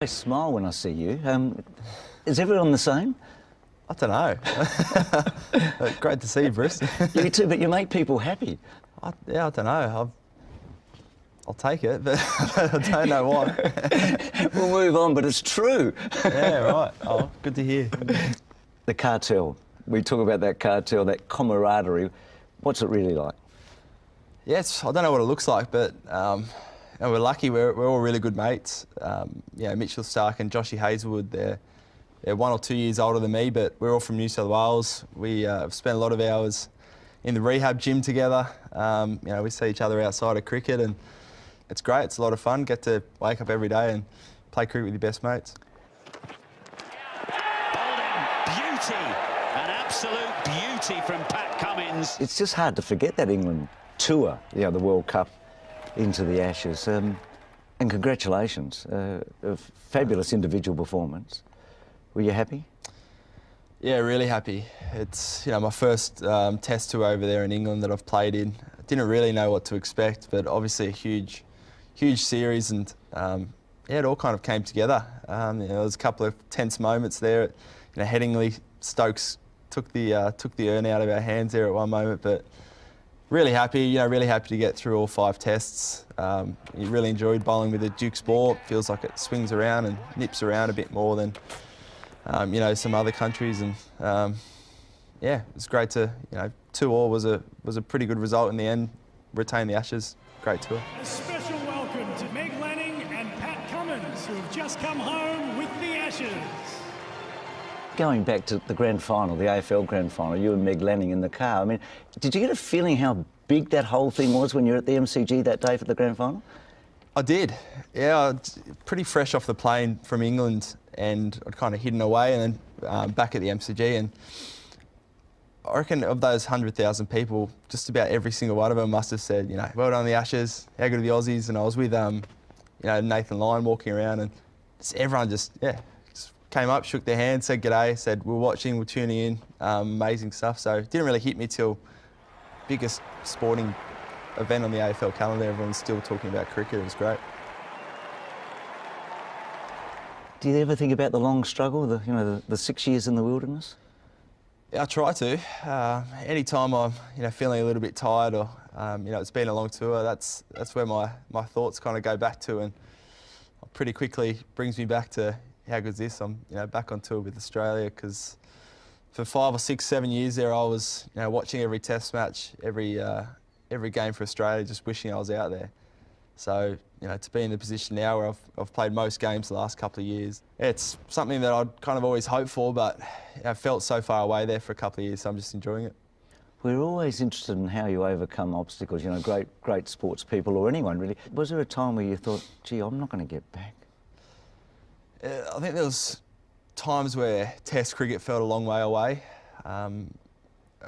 I smile when I see you. Is everyone the same? I don't know. Great to see you, Bruce. You too, but you make people happy. I don't know. I'll take it, but I don't know why. We'll move on, but it's true. Yeah, right. Oh, good to hear. The cartel. We talk about that cartel, that camaraderie. What's it really like? Yeah, I don't know what it looks like, but we're lucky. We're all really good mates. Mitchell Stark and Joshy Hazelwood, they're 1 or 2 years older than me, but we're all from New South Wales. We have spent a lot of hours in the rehab gym together. We see each other outside of cricket, and it's great. It's a lot of fun. Get to wake up every day and play cricket with your best mates. Bowling beauty, an absolute beauty from Pat Cummins. It's just hard to forget that England tour, the World Cup into the Ashes. And congratulations, a fabulous individual performance. Were you happy? Yeah, really happy. It's my first test tour over there in England that I've played in. I didn't really know what to expect, but obviously a huge series, and it all kind of came together. There was a couple of tense moments there. Headingley, Stokes took the urn out of our hands there at one moment, but really happy. Really happy to get through all 5 tests. Really enjoyed bowling with the Duke's ball. It feels like it swings around and nips around a bit more than some other countries, and it was great to 2-all was a pretty good result in the end. Retain the Ashes, great tour. A special welcome to Meg Lanning and Pat Cummins, who have just come home with the Ashes. Going back to the grand final, the AFL grand final, you and Meg Lanning in the car. I mean, did you get a feeling how big that whole thing was when you were at the MCG that day for the grand final? I did. Yeah, pretty fresh off the plane from England, and I'd kind of hidden away, and then back at the MCG, and I reckon of those 100,000 people, just about every single one of them must have said, well done the Ashes, how good are the Aussies? And I was with, Nathan Lyon walking around, and everyone just came up, shook their hands, said g'day, said we're watching, we're tuning in, amazing stuff. So it didn't really hit me till biggest sporting event on the AFL calendar. Everyone's still talking about cricket. It was great. Do you ever think about the long struggle, the 6 years in the wilderness? Yeah, I try to. Any time I'm feeling a little bit tired, or it's been a long tour, that's where my thoughts kind of go back to, and pretty quickly brings me back to how good's this. I'm back on tour with Australia, because for 5 or 6, 7 years there, I was watching every Test match, every game for Australia, just wishing I was out there. So to be in the position now where I've played most games the last couple of years, it's something that I'd kind of always hoped for, but I felt so far away there for a couple of years, so I'm just enjoying it. We're always interested in how you overcome obstacles, great sports people, or anyone really. Was there a time where you thought, gee, I'm not going to get back? I think there was times where Test cricket felt a long way away. I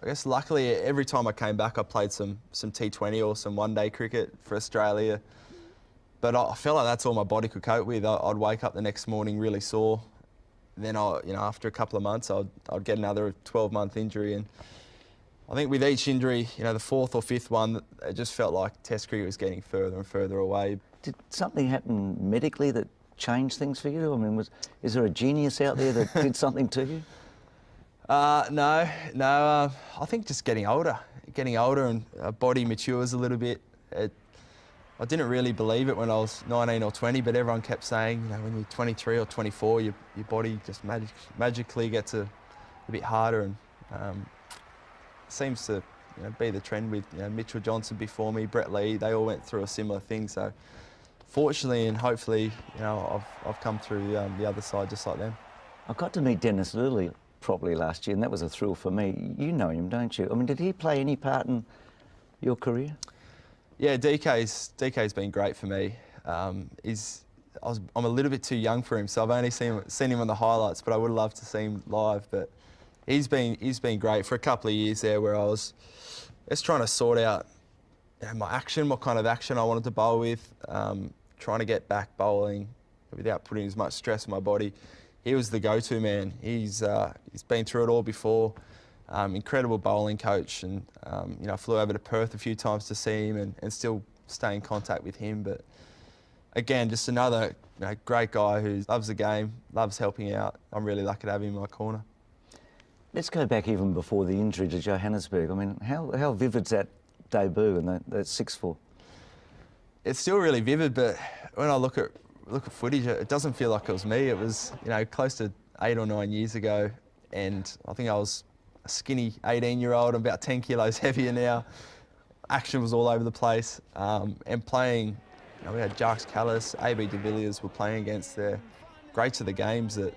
guess luckily every time I came back I played some T20 or some one-day cricket for Australia. But I felt like that's all my body could cope with. I'd wake up the next morning really sore. Then after a couple of months I'd get another 12-month injury, and I think with each injury, the 4th or 5th one, it just felt like Test cricket was getting further and further away. Did something happen medically that changed things for you? I mean, is there a genius out there that did something to you? No. I think just getting older and our body matures a little bit. I didn't really believe it when I was 19 or 20, but everyone kept saying, when you're 23 or 24, your body just magically gets a bit harder, and seems to be the trend with Mitchell Johnson before me, Brett Lee. They all went through a similar thing. So fortunately and hopefully, I've come through the other side just like them. I got to meet Dennis Lillee properly last year, and that was a thrill for me. You know him, don't you? I mean, did he play any part in your career? Yeah, DK's been great for me. I'm a little bit too young for him, so I've only seen him on the highlights, but I would have loved to see him live. But he's been great for a couple of years there, where I was just trying to sort out my action, what kind of action I wanted to bowl with, trying to get back bowling without putting as much stress on my body. He was the go-to man. He's been through it all before. Incredible bowling coach, and I flew over to Perth a few times to see him, and still stay in contact with him. But again, just another great guy who loves the game, loves helping out. I'm really lucky to have him in my corner. Let's go back even before the injury to Johannesburg. I mean, how vivid's that debut and that 6-4? It's still really vivid, but when I look at footage, it doesn't feel like it was me. It was, close to 8 or 9 years ago, and I think I was a skinny 18-year-old. I'm about 10 kilos heavier now. Action was all over the place, and playing. We had Jacques Callis, AB de Villiers were playing against the greats of the games that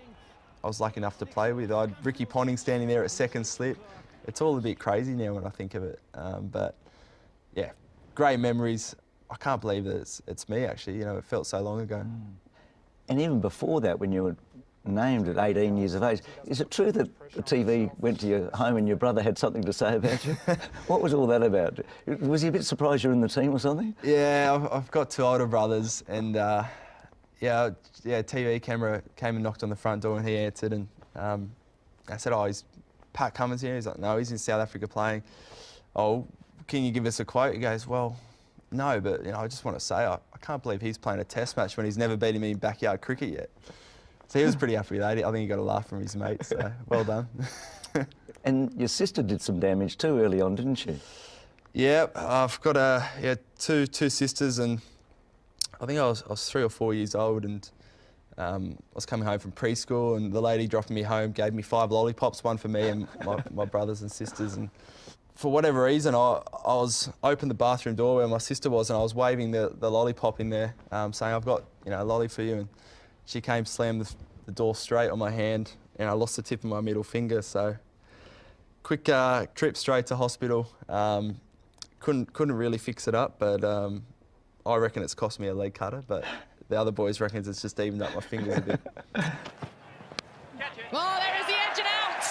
I was lucky enough to play with. I had Ricky Ponting standing there at second slip. It's all a bit crazy now when I think of it, but yeah, great memories. I can't believe that it's me actually. It felt so long ago. And even before that, when you were named at 18 years of age, is it true that the TV went to your home and your brother had something to say about you? What was all that about? Was he a bit surprised you're in the team or something? Yeah, I've got 2 older brothers, and TV camera came and knocked on the front door and he answered, and I said, "Oh, is Pat Cummins here?" He's like, "No, he's in South Africa playing." "Oh, can you give us a quote?" He goes, "Well, no, but I just want to say I can't believe he's playing a test match when he's never beaten me in backyard cricket yet." So he was pretty happy with that. I think he got a laugh from his mates, so well done. And your sister did some damage too early on, didn't she? Yeah, I've got two sisters, and I think I was 3 or 4 years old, and I was coming home from preschool, and the lady dropping me home gave me 5 lollipops, one for me and my brothers and sisters. And for whatever reason, I was opened the bathroom door where my sister was, and I was waving the lollipop in there, saying, "I've got a lolly for you." And she came, slammed the door straight on my hand, and I lost the tip of my middle finger. So quick trip straight to hospital. Couldn't really fix it up, but I reckon it's cost me a leg cutter. But the other boys reckon it's just evened up my fingers a bit. Well, there is the edge and out.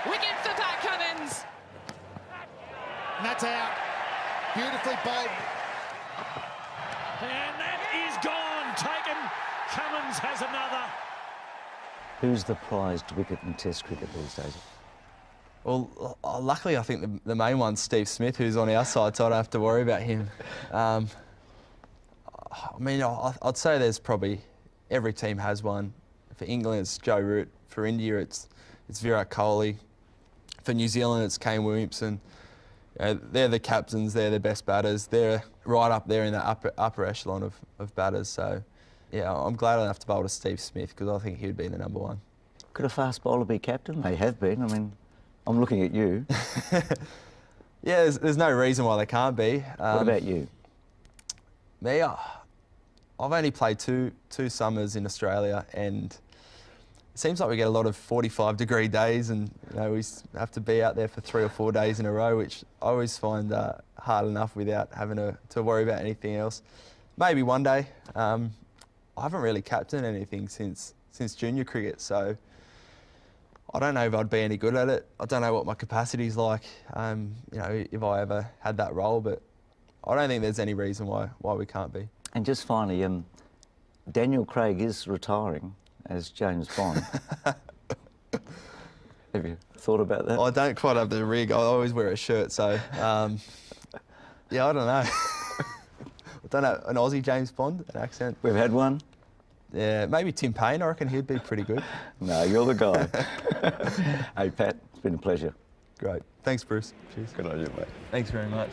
Wicket for Pat Cummins. And that's out. Beautifully bowled. And that is gone. Taken. Cummins has another. Who's the prized wicket in Test cricket these days? Well, luckily, I think the main one's Steve Smith, who's on our side, so I don't have to worry about him. I mean, I'd say there's probably every team has one. For England, it's Joe Root. For India, it's Virat Kohli. For New Zealand, it's Kane Williamson. They're the captains. They're the best batters. They're right up there in the upper echelon of batters. So, yeah, I'm glad I don't have to bowl to Steve Smith because I think he would be the number one. Could a fast bowler be captain? They have been. I mean, I'm looking at you. Yeah, there's no reason why they can't be. What about you? Me, I've only played two summers in Australia, and it seems like we get a lot of 45-degree days, and we have to be out there for 3 or 4 days in a row, which I always find hard enough without having to worry about anything else. Maybe one day. I haven't really captained anything since junior cricket, so I don't know if I'd be any good at it. I don't know what my capacity's like, if I ever had that role, but I don't think there's any reason why we can't be. And just finally, Daniel Craig is retiring as James Bond. Have you thought about that? I don't quite have the rig. I always wear a shirt, so yeah, I don't know. I don't know, an Aussie James Bond, an accent. We've had one. Yeah, maybe Tim Payne. I reckon he'd be pretty good. No, you're the guy. Hey, Pat, it's been a pleasure. Great. Thanks, Bruce. Cheers. Good on you, mate. Thanks very much.